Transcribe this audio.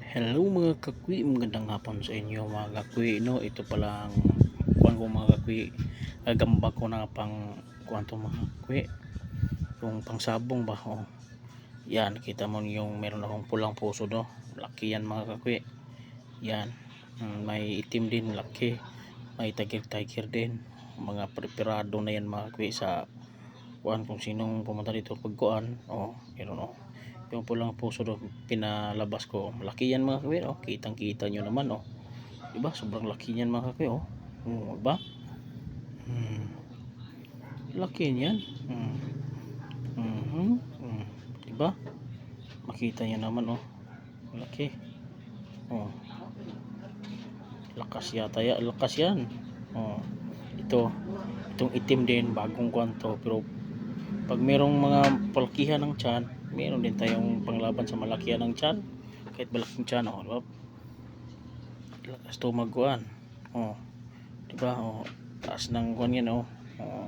Hello mga kakwi, magandang hapon sa inyo mga kakwi, no? Ito pala ang kuwan ko mga kakwi, gagamba ko na pang kuwan to mga kakwi, yung pangsabong ba, oh. Yan, kita mo yung meron akong pulang puso, no? Laki yan mga kakwi. Yan, may itim din, laki. May tiger din. Mga preparado na yan mga kakwi sa kuwan kung sinong pumunta dito pagkuan, oh. Meron, oh. Yung pulang puso do pinalabas ko, malaki yan mga kakwi, oh. Kitang kita nyo naman, oh. Diba sobrang laki yan mga kakwi, oh. Diba laki yan. Diba makita nyo naman, oh. Laki, oh. Lakas yata ya, lakas yan, oh. Itong itim din bagong kwanto, pero pag merong mga palakihan ng tiyan, meron din tayong panglaban sa malakihan ng tiyan. Kahit malaking tiyan, oh, diba? Lakas tumaguan, oh. Diba, oh. Taas ng kuwan yan, oh. Oh.